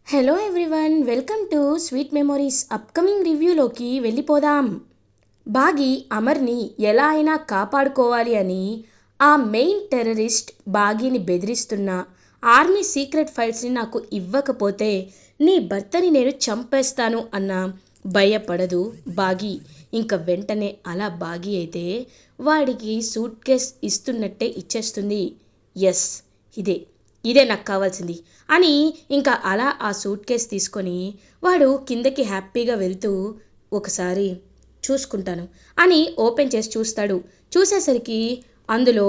Hello everyone, welcome to sweet memories. Upcoming రివ్యూలోకి వెళ్ళిపోదాం. బాగి అమర్ని ఎలా అయినా కాపాడుకోవాలి అని ఆ మెయిన్ టెర్రరిస్ట్ బాగీని బెదిరిస్తున్న ఆర్మీ సీక్రెట్ ఫైల్స్ని నాకు ఇవ్వకపోతే నీ భర్తని నేను చంపేస్తాను అన్న భయపడదు బాగి. ఇంక వెంటనే అలా బాగి అయితే వాడికి సూట్ కేస్ ఇస్తున్నట్టే ఇచ్చేస్తుంది. ఎస్, ఇదే ఇదే నాకు కావాల్సింది అని ఇంకా అలా ఆ సూట్ కేస్ తీసుకొని వాడు కిందకి హ్యాపీగా వెళ్తూ ఒకసారి చూసుకుంటాను అని ఓపెన్ చేసి చూస్తాడు. చూసేసరికి అందులో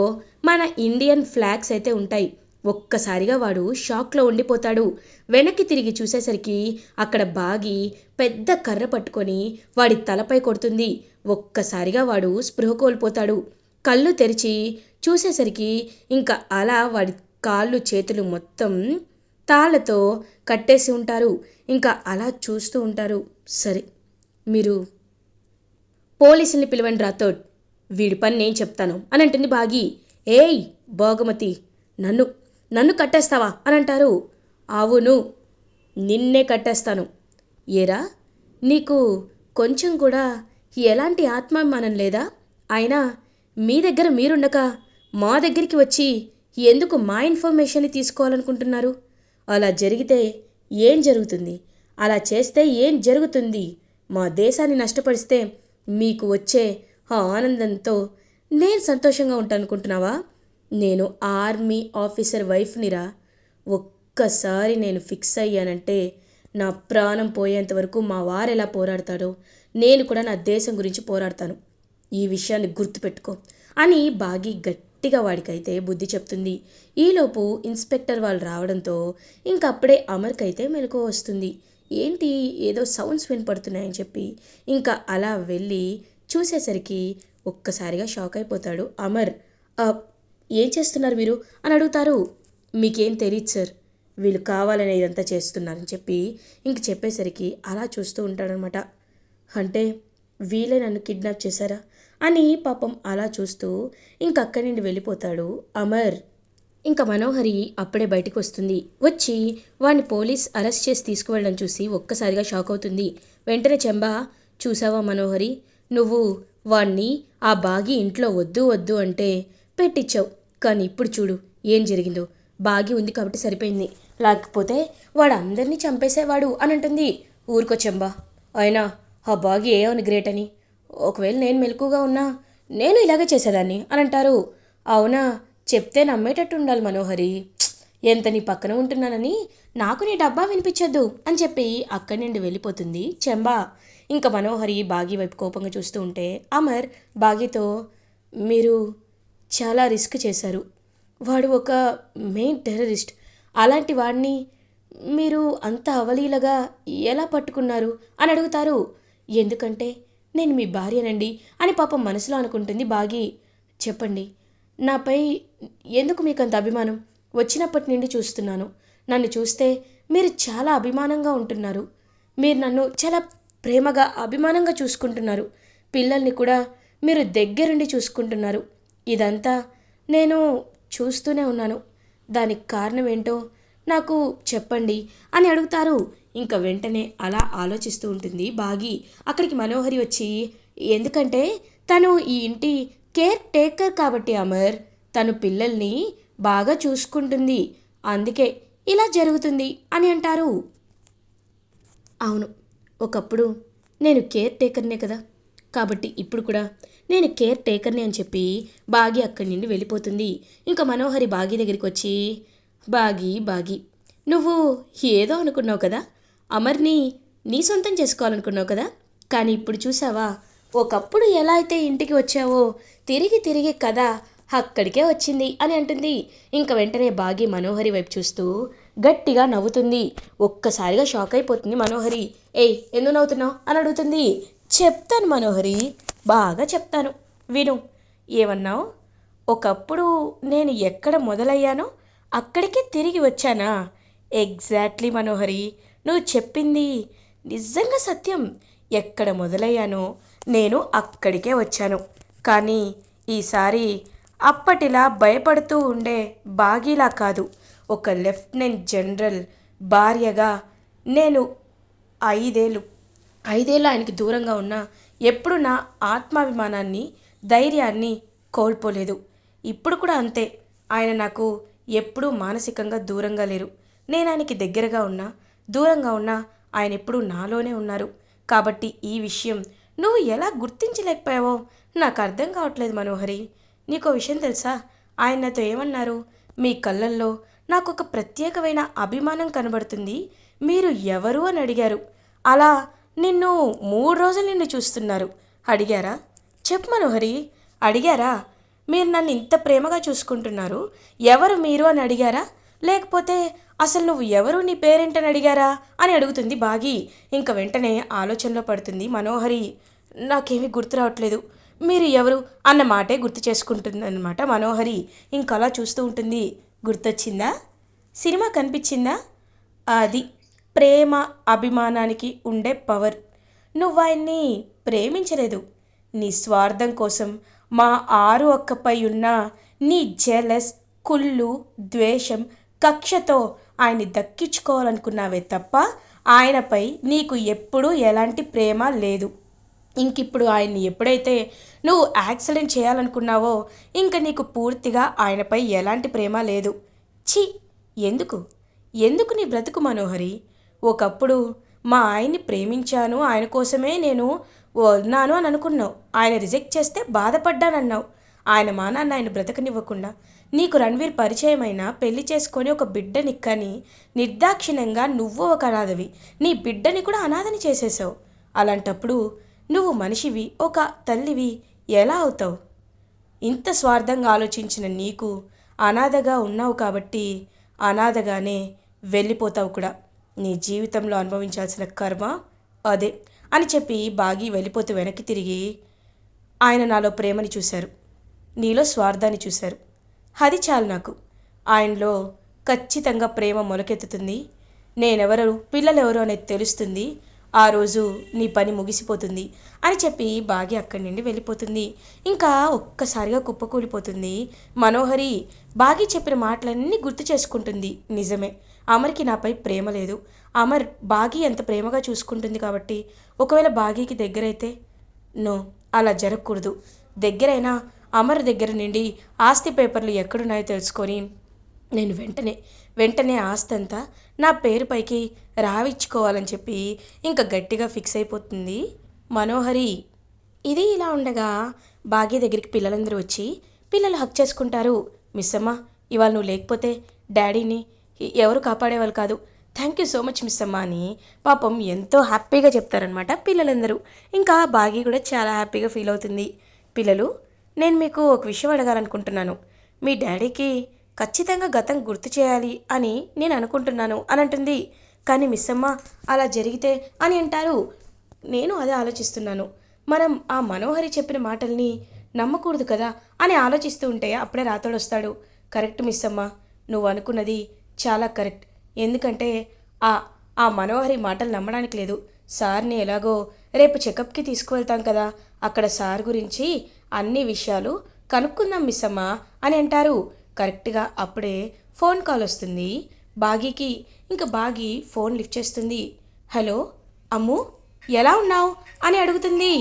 మన ఇండియన్ ఫ్లాగ్స్ అయితే ఉంటాయి. ఒక్కసారిగా వాడు షాక్లో ఉండిపోతాడు. వెనక్కి తిరిగి చూసేసరికి అక్కడ బాగి పెద్ద కర్ర పట్టుకొని వాడి తలపై కొడుతుంది. ఒక్కసారిగా వాడు స్పృహ కోల్పోతాడు. కళ్ళు తెరిచి చూసేసరికి ఇంకా అలా వాడి కాళ్ళు చేతులు మొత్తం తాళ్ళతో కట్టేసి ఉంటారు. ఇంకా అలా చూస్తూ ఉంటారు. సరే, మీరు పోలీసుల్ని పిలవండి రాథోడ్, వీడి పని నేను చెప్తాను అని అంటుంది బాగి. ఏయ్ బాగుమతి, నన్ను నన్ను కట్టేస్తావా అని అంటారు. అవును, నిన్నే కట్టేస్తాను. ఏరా, నీకు కొంచెం కూడా ఎలాంటి ఆత్మాభిమానం లేదా? అయినా మీ దగ్గర మీరుండక మా దగ్గరికి వచ్చి ఎందుకు మా ఇన్ఫర్మేషన్ని తీసుకోవాలనుకుంటున్నారు? అలా జరిగితే ఏం జరుగుతుంది? అలా చేస్తే ఏం జరుగుతుంది? మా దేశాన్ని నష్టపరిస్తే మీకు వచ్చే ఆ ఆనందంతో నేను సంతోషంగా ఉంటానుకుంటున్నావా? నేను ఆర్మీ ఆఫీసర్ వైఫ్నిరా. ఒక్కసారి నేను ఫిక్స్ అయ్యానంటే నా ప్రాణం పోయేంత వరకు మా వారెలా పోరాడతాడో నేను కూడా నా దేశం గురించి పోరాడతాను. ఈ విషయాన్ని గుర్తుపెట్టుకో అని బాగి గట్టిగా వాడికైతే బుద్ధి చెప్తుంది. ఈలోపు ఇన్స్పెక్టర్ వాళ్ళు రావడంతో ఇంకప్పుడే అమర్కైతే మెలకువ వస్తుంది. ఏంటి ఏదో సౌండ్స్ వినపడుతున్నాయని చెప్పి ఇంకా అలా వెళ్ళి చూసేసరికి ఒక్కసారిగా షాక్ అయిపోతాడు అమర్. ఏం చేస్తున్నారు మీరు అని అడుగుతారు. మీకేం తెలియదు సార్, వీళ్ళు కావాలనే ఇదంతా చేస్తున్నారని చెప్పి ఇంక చెప్పేసరికి అలా చూస్తూ ఉంటాడనమాట. అంటే వీళ్ళే నన్ను కిడ్నాప్ చేశారా అని పాపం అలా చూస్తూ ఇంకక్కడి నుండి వెళ్ళిపోతాడు అమర్. ఇంకా మనోహరి అప్పుడే బయటికి వస్తుంది. వచ్చి వాడిని పోలీస్ అరెస్ట్ చేసి తీసుకువెళ్ళడం చూసి ఒక్కసారిగా షాక్ అవుతుంది. వెంటనే చెంబా, చూసావా మనోహరి, నువ్వు వాణ్ణి ఆ బాగి ఇంట్లో వద్దు వద్దు అంటే పెట్టించావు. కానీ ఇప్పుడు చూడు ఏం జరిగిందో. బాగి ఉంది కాబట్టి సరిపోయింది, లేకపోతే వాడు అందరినీ చంపేసేవాడు అని అంటుంది. ఊరుకో చెంబా, అయినా ఆ బాగి ఏమని గ్రేట్ అని. ఒకవేళ నేను మెలకుగా ఉన్నా నేను ఇలాగే చేసేదాన్ని అని అంటారు. అవునా, చెప్తే నమ్మేటట్టు ఉండాలి మనోహరి. ఎంత నీ పక్కన ఉంటున్నానని నాకు నీ డబ్బా వినిపించొద్దు అని చెప్పి అక్కడి నుండి వెళ్ళిపోతుంది చెంబా. ఇంకా మనోహరి బాగి వైపు కోపంగా చూస్తూ ఉంటే అమర్ బాగితో, మీరు చాలా రిస్క్ చేశారు. వాడు ఒక మెయిన్ టెర్రరిస్ట్. అలాంటి వాడిని మీరు అంత అవలీలగా ఎలా పట్టుకున్నారు అని అడుగుతారు. ఎందుకంటే నేను మీ భార్యనండి అని పాపం మనసులో అనుకుంటుంది బాగి. చెప్పండి, నాపై ఎందుకు మీకు అంత అభిమానం? వచ్చినప్పటి నుండి చూస్తున్నాను. నన్ను చూస్తే మీరు చాలా అభిమానంగా ఉంటున్నారు. మీరు నన్ను చాలా ప్రేమగా అభిమానంగా చూసుకుంటున్నారు. పిల్లల్ని కూడా మీరు దగ్గరుండి చూసుకుంటున్నారు. ఇదంతా నేను చూస్తూనే ఉన్నాను. దానికి కారణం ఏంటో నాకు చెప్పండి అని అడుగుతారు. ఇంకా వెంటనే అలా ఆలోచిస్తూ ఉంటుంది బాగి. అక్కడికి మనోహరి వచ్చి, ఎందుకంటే తను ఈ ఇంటి కేర్ టేకర్ కాబట్టి అమర్, తను పిల్లల్ని బాగా చూసుకుంటుంది, అందుకే ఇలా జరుగుతుంది అని అంటారు. అవును, ఒకప్పుడు నేను కేర్ టేకర్నే కదా, కాబట్టి ఇప్పుడు కూడా నేను కేర్ టేకర్ని అని చెప్పి బాగి అక్కడి నుండి వెళ్ళిపోతుంది. ఇంకా మనోహరి బాగి దగ్గరికి వచ్చి, బాగి బాగి, నువ్వు ఏదో అనుకున్నావు కదా, అమర్ని నీ సొంతం చేసుకోవాలనుకున్నావు కదా, కానీ ఇప్పుడు చూసావా, ఒకప్పుడు ఎలా అయితే ఇంటికి వచ్చావో తిరిగి తిరిగి కథ అక్కడికే వచ్చింది అని అంటుంది. ఇంక వెంటనే బాగి మనోహరి వైపు చూస్తూ గట్టిగా నవ్వుతుంది. ఒక్కసారిగా షాక్ అయిపోతుంది మనోహరి. ఏయ్, ఎందుకు నవ్వుతున్నావు అని అడుగుతుంది. చెప్తాను మనోహరి, బాగా చెప్తాను, విను. ఏమన్నావు? ఒకప్పుడు నేను ఎక్కడ మొదలయ్యానో అక్కడికే తిరిగి వచ్చానా? ఎగ్జాక్ట్లీ మనోహరి, నువ్వు చెప్పింది నిజంగా సత్యం. ఎక్కడ మొదలయ్యానో నేను అక్కడికే వచ్చాను. కానీ ఈసారి అప్పటిలా భయపడుతూ ఉండే బాగీలా కాదు, ఒక లెఫ్టినెంట్ జనరల్ భార్యగా నేను 5 ఏళ్ళు 5 ఏళ్ళు ఆయనకి దూరంగా ఉన్నా ఎప్పుడు నా ఆత్మాభిమానాన్ని, ధైర్యాన్ని కోల్పోలేదు. ఇప్పుడు కూడా అంతే. ఆయన నాకు ఎప్పుడూ మానసికంగా దూరంగా లేరు. నేను ఆయనకి దగ్గరగా ఉన్నా, దూరంగా ఉన్నా ఆయన ఎప్పుడూ నాలోనే ఉన్నారు. కాబట్టి ఈ విషయం నువ్వు ఎలా గుర్తించలేకపోయావో నాకు అర్థం కావట్లేదు మనోహరి. నీకో విషయం తెలుసా? ఆయన నాతో ఏమన్నారు? మీ కళ్ళల్లో నాకొక ప్రత్యేకమైన అభిమానం కనబడుతుంది. మీరు ఎవరు అని అడిగారు. అలా నిన్ను 3 రోజులు నిన్ను చూస్తున్నారు. అడిగారా? చెప్పు మనోహరి. అడిగారా? మీరు నన్ను ఇంత ప్రేమగా చూసుకుంటున్నారు. ఎవరు మీరు అని అడిగారా? లేకపోతే అసలు నువ్వు ఎవరు, నీ పేరేంటని అడిగారా అని అడుగుతుంది బాగి. ఇంక వెంటనే ఆలోచనలో పడుతుంది మనోహరి. నాకేమీ గుర్తు రావట్లేదు, మీరు ఎవరు అన్న మాటే గుర్తు చేసుకుంటుందన్నమాట మనోహరి. ఇంకలా చూస్తూ ఉంటుంది. గుర్తొచ్చిందా? సినిమా కనిపించిందా? అది ప్రేమ అభిమానానికి ఉండే పవర్. నువ్వు ఆయన్ని ప్రేమించలేదు, నీ స్వార్థం కోసం మా 6 అక్కపై ఉన్న నీ జెలస్, కుళ్ళు, ద్వేషం, కక్షతో ఆయన్ని దక్కించుకోవాలనుకున్నావే తప్ప ఆయనపై నీకు ఎప్పుడూ ఎలాంటి ప్రేమ లేదు. ఇంకిప్పుడు ఆయన్ని ఎప్పుడైతే నువ్వు యాక్సిడెంట్ చేయాలనుకున్నావో ఇంక నీకు పూర్తిగా ఆయనపై ఎలాంటి ప్రేమ లేదు. ఛీ! ఎందుకు? ఎందుకు నీ బ్రతుకు మనోహరి? ఒకప్పుడు మా ఆయన్ని ప్రేమించాను, ఆయన కోసమే నేను ఉన్నాను అని అనుకున్నావు. ఆయన రిజెక్ట్ చేస్తే బాధపడ్డానన్నావు. ఆయన మానాన్న ఆయన బ్రతకనివ్వకుండా నీకు రణ్వీర్ పరిచయమైనా పెళ్లి చేసుకొని ఒక బిడ్డని కని నిర్దాక్షిణ్యంగా నువ్వు ఒక అనాథవి, నీ బిడ్డని కూడా అనాథని చేసేసావు. అలాంటప్పుడు నువ్వు మనిషివి, ఒక తల్లివి ఎలా అవుతావు? ఇంత స్వార్థంగా ఆలోచించిన నీకు అనాథగా ఉన్నావు కాబట్టి అనాథగానే వెళ్ళిపోతావు కూడా. నీ జీవితంలో అనుభవించాల్సిన కర్మ అదే అని చెప్పి బాగి వెళ్ళిపోతూ వెనక్కి తిరిగి, ఆయన నాలో ప్రేమని చూశారు, నీలో స్వార్థాన్ని చూశారు. అది చాలు నాకు. ఆయనలో ఖచ్చితంగా ప్రేమ మొలకెత్తుతుంది. నేనెవరు, పిల్లలెవరు అనేది తెలుస్తుంది. ఆ రోజు నీ పని ముగిసిపోతుంది అని చెప్పి బాగి అక్కడి నుండి వెళ్ళిపోతుంది. ఇంకా ఒక్కసారిగా కుప్పకూలిపోతుంది మనోహరి. బాగి చెప్పిన మాటలన్నీ గుర్తు చేసుకుంటుంది. నిజమే, అమర్కి నాపై ప్రేమ లేదు. అమర్ బాగి ఎంత ప్రేమగా చూసుకుంటుంది కాబట్టి ఒకవేళ బాగీకి దగ్గరైతే నో, అలా జరగకూడదు. దగ్గరైనా అమర్ దగ్గర నుండి ఆస్తి పేపర్లు ఎక్కడున్నాయో తెలుసుకొని నేను వెంటనే ఆస్తి అంతా నా పేరుపైకి రావిచ్చుకోవాలని చెప్పి ఇంకా గట్టిగా ఫిక్స్ అయిపోతుంది మనోహరి. ఇది ఇలా ఉండగా భాగ్య దగ్గరికి పిల్లలందరూ వచ్చి పిల్లలు హక్ చేసుకుంటారు. మిస్ అమ్మ, ఇవాళ నువ్వు లేకపోతే డాడీని ఎవరు కాపాడేవాళ్ళు కాదు. Thank you so much miss అమ్మ అని పాపం ఎంతో హ్యాపీగా చెప్తారనమాట పిల్లలందరూ. ఇంకా భాగ్య కూడా చాలా హ్యాపీగా ఫీల్ అవుతుంది. పిల్లలు, నేను మీకు ఒక విషయం అడగాలనుకుంటున్నాను. మీ డాడీకి ఖచ్చితంగా గతం గుర్తు చేయాలి అని నేను అనుకుంటున్నాను అని అంటుంది. కానీ మిస్ అమ్మ, అలా జరిగితే అని అంటారు. నేను అదే ఆలోచిస్తున్నాను. మనం ఆ మనోహరి చెప్పిన మాటల్ని నమ్మకూడదు కదా అని ఆలోచిస్తూ ఉంటే అప్పుడే రాతోడు వస్తాడు. కరెక్ట్ మిస్ అమ్మ, నువ్వు అనుకున్నది చాలా కరెక్ట్. ఎందుకంటే ఆ ఆ మనోహరి మాటలు నమ్మడానికి లేదు. సార్ని ఎలాగో రేపు చెకప్కి తీసుకువెళ్తాం కదా, అక్కడ సార్ గురించి అన్ని విషయాలు కనుక్కుందాం మిస్ అమ్మ అని అంటారు. కరెక్ట్గా అప్పుడే ఫోన్ కాల్ వస్తుంది బాగీకి. ఇంకా బాగి ఫోన్ లిఫ్ట్ చేస్తుంది. హలో అమ్ము, ఎలా ఉన్నావు అని అడుగుతుంది.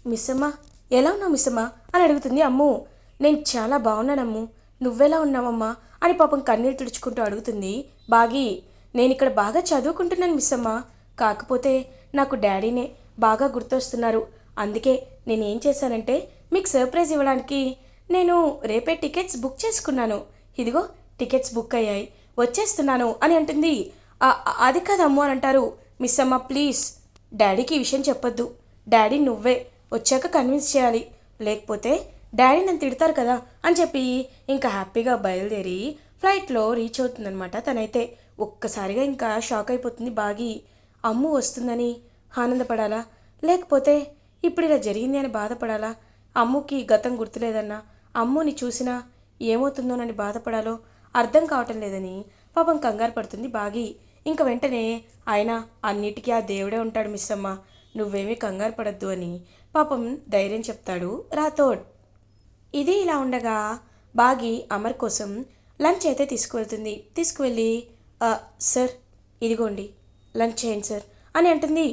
మిస్ అమ్మ, ఎలా ఉన్నావు మిస్ అమ్మ అని అడుగుతుంది అమ్ము. నేను చాలా బాగున్నానమ్ము, నువ్వెలా ఉన్నావమ్మా అని పాపం కన్నీళ్ళు తుడుచుకుంటూ అడుగుతుంది బాగి. నేను ఇక్కడ బాగా చదువుకుంటున్నాను మిస్ అమ్మ, కాకపోతే నాకు డాడీనే బాగా గుర్తొస్తున్నారు. అందుకే నేనేం చేశానంటే మీకు సర్ప్రైజ్ ఇవ్వడానికి నేను రేపే టికెట్స్ బుక్ చేసుకున్నాను. ఇదిగో టికెట్స్ బుక్ అయ్యాయి, వచ్చేస్తున్నాను అని అంటుంది. అది కాదమ్ము అని అంటారు. మిస్ అమ్మ ప్లీజ్, డాడీకి ఈ విషయం చెప్పొద్దు. డాడీ నువ్వే వచ్చాక కన్విన్స్ చేయాలి, లేకపోతే డాడీ నన్ను తిడతారు కదా అని చెప్పి ఇంకా హ్యాపీగా బయలుదేరి ఫ్లైట్లో రీచ్ అవుతుందనమాట తనైతే. ఒక్కసారిగా ఇంకా షాక్ అయిపోతుంది బాగి. అమ్ము వస్తుందని ఆనందపడాలా, లేకపోతే ఇప్పుడు ఇలా జరిగింది అని బాధపడాలా? అమ్ముకి గతం గుర్తులేదన్నా అమ్ముని చూసినా ఏమవుతుందోనని బాధపడాలో అర్థం కావటం లేదని పాపం కంగారు పడుతుంది బాగి. ఇంక వెంటనే ఆయన అన్నిటికీ ఆ దేవుడే ఉంటాడు మిస్ అమ్మ, నువ్వేమీ కంగారు పడద్దు అని పాపం ధైర్యం చెప్తాడు రాథోడ్. ఇది ఇలా ఉండగా బాగి అమర్ కోసం లంచ్ అయితే తీసుకువెళ్తుంది. తీసుకువెళ్ళి సార్ ఇదిగోండి లంచ్ చేయండి సార్ అని అంటుంది.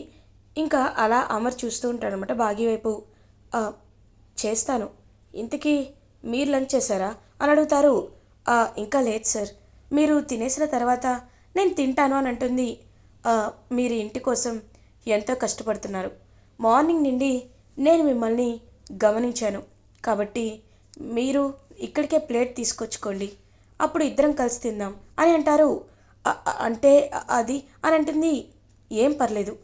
ఇంకా అలా అమర్ చూస్తూ ఉంటాడనమాట బాగి వైపు. "ఆ, చేస్తాను. ఇంతకీ మీరు లంచ్ చేశారా అని అడుగుతారు. ఇంకా లేదు సార్. మీరు తినేసిన తర్వాత నేను తింటాను అని అంటుంది. "ఆ, మీరు ఇంటి కోసం ఎంతో కష్టపడుతున్నారు. మార్నింగ్ నుండి నేను మిమ్మల్ని గమనించాను. కాబట్టి మీరు ఇక్కడికే ప్లేట్ తీసుకొచ్చుకోండి. అప్పుడు ఇద్దరం కలిసి తిందాం అని అంటారు. అంటే అది అని అంటుంది. ఏం పర్లేదు.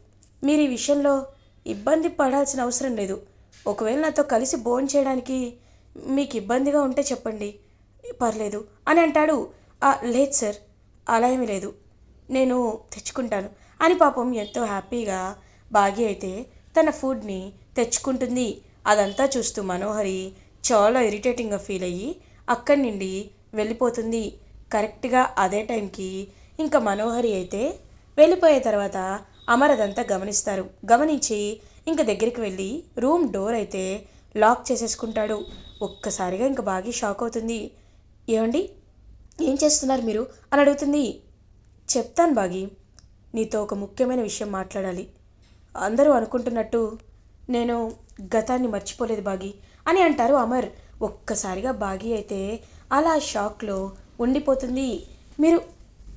మీరు ఈ విషయంలో ఇబ్బంది పడాల్సిన అవసరం లేదు. ఒకవేళ నాతో కలిసి భోంచేయడానికి మీకు ఇబ్బందిగా ఉంటే చెప్పండి, పర్లేదు అని అంటాడు. లేదు సార్, అలా ఏమీ లేదు. నేను తెచ్చుకుంటాను అని పాపం ఎంతో హ్యాపీగా బాగి అయితే తన ఫుడ్ని తెచ్చుకుంటుంది. అదంతా చూస్తూ మనోహరి చాలా ఇరిటేటింగ్గా ఫీల్ అయ్యి అక్కడి నుండి వెళ్ళిపోతుంది. కరెక్ట్గా అదే టైంకి ఇంకా మనోహరి అయితే వెళ్ళిపోయే తర్వాత అమర్ అదంతా గమనిస్తారు. గమనించి ఇంక దగ్గరికి వెళ్ళి రూమ్ డోర్ అయితే లాక్ చేసేసుకుంటాడు. ఒక్కసారిగా ఇంక బాగా షాక్ అవుతుంది. ఏమండి, ఏం చేస్తున్నారు మీరు అని అడుగుతుంది. చెప్తాను బాగి, నీతో ఒక ముఖ్యమైన విషయం మాట్లాడాలి. అందరూ అనుకుంటున్నట్టు నేను గతాన్ని మర్చిపోలేదు బాగి అని అంటారు అమర్. ఒక్కసారిగా బాగి అయితే అలా షాక్లో ఉండిపోతుంది. మీరు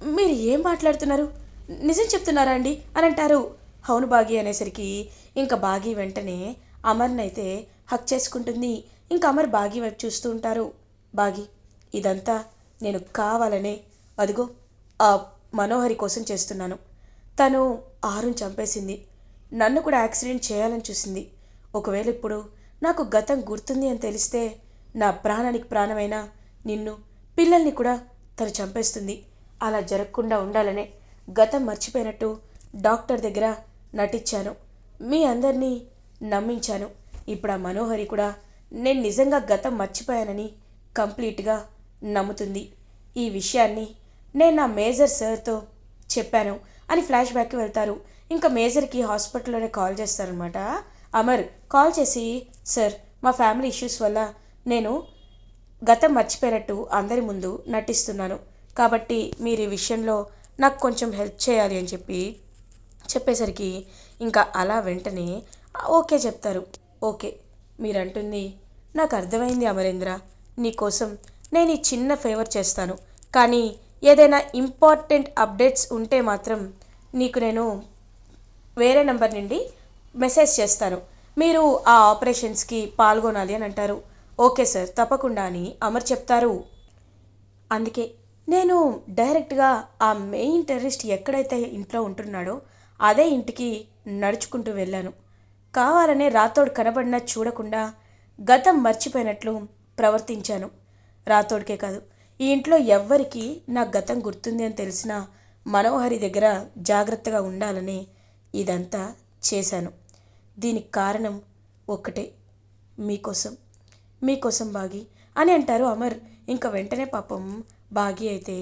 మీరు ఏం మాట్లాడుతున్నారు, నిజం చెప్తున్నారా అండి అని అంటారు. అవును బాగి అనేసరికి ఇంకా బాగి వెంటనే అమర్నైతే హక్ చేసుకుంటుంది. ఇంకా అమర్ బాగి వైపు చూస్తూ ఉంటారు. బాగి, ఇదంతా నేను కావాలనే, అదిగో ఆ మనోహరి కోసం చేస్తున్నాను. తను ఆరుని చంపేసింది. నన్ను కూడా యాక్సిడెంట్ చేయాలని చూసింది. ఒకవేళ ఇప్పుడు నాకు గతం గుర్తుంది అని తెలిస్తే నా ప్రాణానికి ప్రాణమైన నిన్ను, పిల్లల్ని కూడా తను చంపేస్తుంది. అలా జరగకుండా ఉండాలనే గతం మర్చిపోయినట్టు డాక్టర్ దగ్గర నటించాను. మీ అందరినీ నమ్మించాను. ఇప్పుడు ఆ మనోహరి కూడా నేను నిజంగా గతం మర్చిపోయానని కంప్లీట్గా నమ్ముతుంది. ఈ విషయాన్ని నేను నా మేజర్ సార్తో చెప్పాను అని ఫ్లాష్ బ్యాక్కి వెళ్తారు. ఇంకా మేజర్కి హాస్పిటల్లోనే కాల్ చేస్తారనమాట అమర్. కాల్ చేసి, సార్, మా ఫ్యామిలీ ఇష్యూస్ వల్ల నేను గతం మర్చిపోయినట్టు అందరి ముందు నటిస్తున్నాను. కాబట్టి మీరు ఈ విషయంలో నాకు కొంచెం హెల్ప్ చేయాలి అని చెప్పేసరికి ఇంకా అలా వెంటనే ఓకే చెప్తారు. ఓకే, మీరంటుంది నాకు అర్థమైంది అమరేంద్ర. నీకోసం నేను ఈ చిన్న ఫేవర్ చేస్తాను. కానీ ఏదైనా ఇంపార్టెంట్ అప్డేట్స్ ఉంటే మాత్రం నీకు నేను వేరే నెంబర్ నుండి మెసేజ్ చేస్తాను. మీరు ఆ ఆపరేషన్స్కి పాల్గొనాలి అని అంటారు. ఓకే సార్, తప్పకుండా అని అమర్ చెప్తారు. అందుకే నేను డైరెక్ట్గా ఆ మెయిన్ టెర్రరిస్ట్ ఎక్కడైతే ఇంట్లో ఉంటున్నాడో అదే ఇంటికి నడుచుకుంటూ వెళ్ళాను. కావాలనే రాతోడు కనబడినా చూడకుండా గతం మర్చిపోయినట్లు ప్రవర్తించాను. రాతోడికే కాదు, ఈ ఇంట్లో ఎవ్వరికి నా గతం గుర్తుంది అని తెలిసిన మనోహరి దగ్గర జాగ్రత్తగా ఉండాలని ఇదంతా చేశాను. దీనికి కారణం ఒక్కటే, మీకోసం, మీకోసం బాగి అని అంటారు అమర్. ఇంకా వెంటనే పాపం బాగి అయితే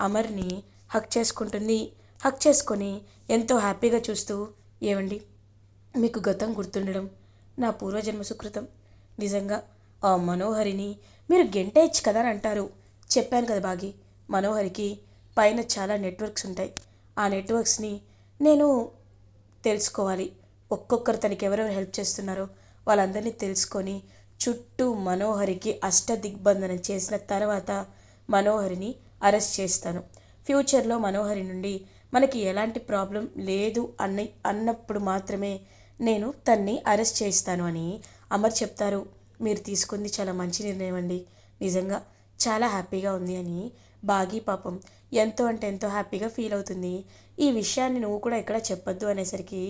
అమర్ని హక్ చేసుకుంటుంది. హక్ చేసుకొని ఎంతో హ్యాపీగా చూస్తూ, ఏవండి, మీకు గతం గుర్తుండడం నా పూర్వజన్మ సుకృతం. నిజంగా ఆ మనోహరిని మీరు గెంటేయచ్చు కదా అని అంటారు. చెప్పాను కదా బాగి, మనోహరికి పైన చాలా నెట్వర్క్స్ ఉంటాయి. ఆ నెట్వర్క్స్ని నేను తెలుసుకోవాలి. ఒక్కొక్కరు తనకి ఎవరెవరు హెల్ప్ చేస్తున్నారో వాళ్ళందరినీ తెలుసుకొని చుట్టూ మనోహరికి అష్టదిగ్బంధనం చేసిన తర్వాత మనోహరిని అరెస్ట్ చేస్తాను. ఫ్యూచర్లో మనోహరి నుండి మనకి ఎలాంటి ప్రాబ్లం లేదు అన్నప్పుడు మాత్రమే నేను తన్ని అరెస్ట్ చేస్తాను అని అమర్ చెప్తారు. మీరు తీసుకుంది చాలా మంచి నిర్ణయం అండి. నిజంగా చాలా హ్యాపీగా ఉంది అని బాగి పాపం ఎంతో అంటే ఎంతో హ్యాపీగా ఫీల్ అవుతుంది. ఈ విషయాన్ని నువ్వు కూడా ఎక్కడ చెప్పొద్దు అనేసరికి,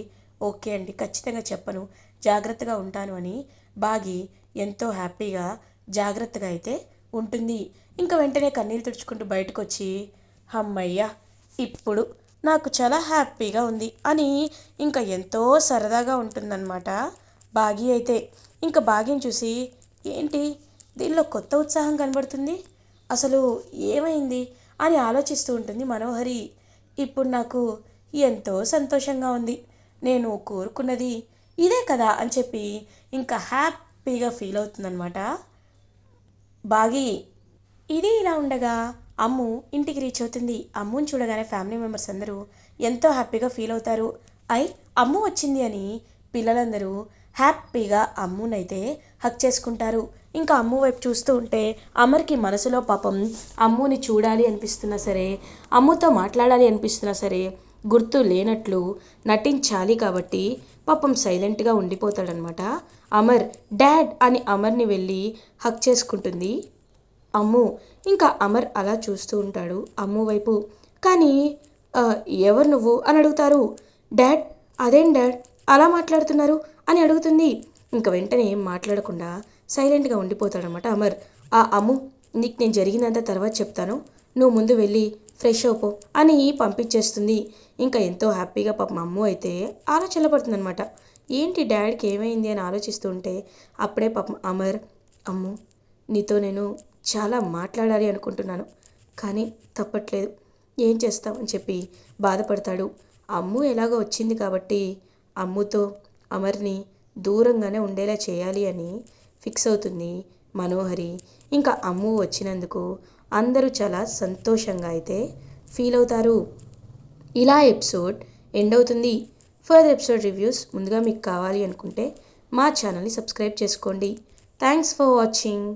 ఓకే అండి, ఖచ్చితంగా చెప్పను, జాగ్రత్తగా ఉంటాను అని బాగి ఎంతో హ్యాపీగా జాగ్రత్తగా అయితే ఉంటుంది. ఇంకా వెంటనే కన్నీళ్ళు తుడుచుకుంటూ బయటకు వచ్చి, అమ్మయ్య, ఇప్పుడు నాకు చాలా హ్యాపీగా ఉంది అని ఇంకా ఎంతో సరదాగా ఉంటుందన్నమాట బాగి అయితే. ఇంకా బాగిని చూసి, ఏంటి దీనిలో కొత్త ఉత్సాహం కనబడుతుంది, అసలు ఏమైంది అని ఆలోచిస్తూ ఉంటుంది మనోహరి. ఇప్పుడు నాకు ఎంతో సంతోషంగా ఉంది, నేను కోరుకున్నది ఇదే కదా అని చెప్పి ఇంకా హ్యాపీగా ఫీల్ అవుతుందన్నమాట బాగి. ఇది ఇలా ఉండగా అమ్ము ఇంటికి రీచ్ అవుతుంది. అమ్ముని చూడగానే ఫ్యామిలీ మెంబర్స్ అందరూ ఎంతో హ్యాపీగా ఫీల్ అవుతారు. అమ్ము వచ్చింది అని పిల్లలందరూ హ్యాపీగా అమ్మునైతే హక్ చేసుకుంటారు. ఇంకా అమ్ము వైపు చూస్తూ ఉంటే అమర్కి మనసులో పాపం అమ్ముని చూడాలి అనిపిస్తున్నా సరే, అమ్ముతో మాట్లాడాలి అనిపిస్తున్నా సరే గుర్తు లేనట్లు నటించాలి కాబట్టి పాపం సైలెంట్గా ఉండిపోతాడనమాట. అమర్ డాడ్ అని అమర్ని వెళ్ళి హక్ చేసుకుంటుంది అమ్ము. ఇంకా అమర్ అలా చూస్తూ ఉంటాడు అమ్ము వైపు. కానీ "ఆ, ఎవరు నువ్వు అని అడుగుతారు. డాడ్, అదేం డాడ్ అలా మాట్లాడుతున్నారు అని అడుగుతుంది. ఇంకా వెంటనే ఏం మాట్లాడకుండా సైలెంట్గా ఉండిపోతాడనమాట అమర్. ఆ అమ్ము, నీకు నేను జరిగినంత తర్వాత చెప్తాను, నువ్వు ముందు వెళ్ళి ఫ్రెష్ అవుపో అని పంపించేస్తుంది. ఇంకా ఎంతో హ్యాపీగా పాపం అమ్ము అయితే ఆలోచనలో పడుతుందనమాట. ఏంటి డాడీకి ఏమైంది అని ఆలోచిస్తూ ఉంటే అప్పుడే పాపం అమర్, అమ్ము, నీతో నేను చాలా మాట్లాడాలి అనుకుంటున్నాను, కానీ తప్పట్లేదు, ఏం చేస్తామని చెప్పి బాధపడతాడు. అమ్ము ఎలాగో వచ్చింది కాబట్టి అమ్ముతో అమర్ని దూరంగానే ఉండేలా చేయాలి అని ఫిక్స్ అవుతుంది మనోహరి. ఇంకా అమ్ము వచ్చినందుకు అందరూ చాలా సంతోషంగా అయితే ఫీల్ అవుతారు. ఇలా ఎపిసోడ్ ఎండ్ అవుతుంది. ఫర్దర్ ఎపిసోడ్ రివ్యూస్ ముందుగా మీకు కావాలి అనుకుంటే మా ఛానల్ని సబ్స్క్రైబ్ చేసుకోండి. Thanks for watching.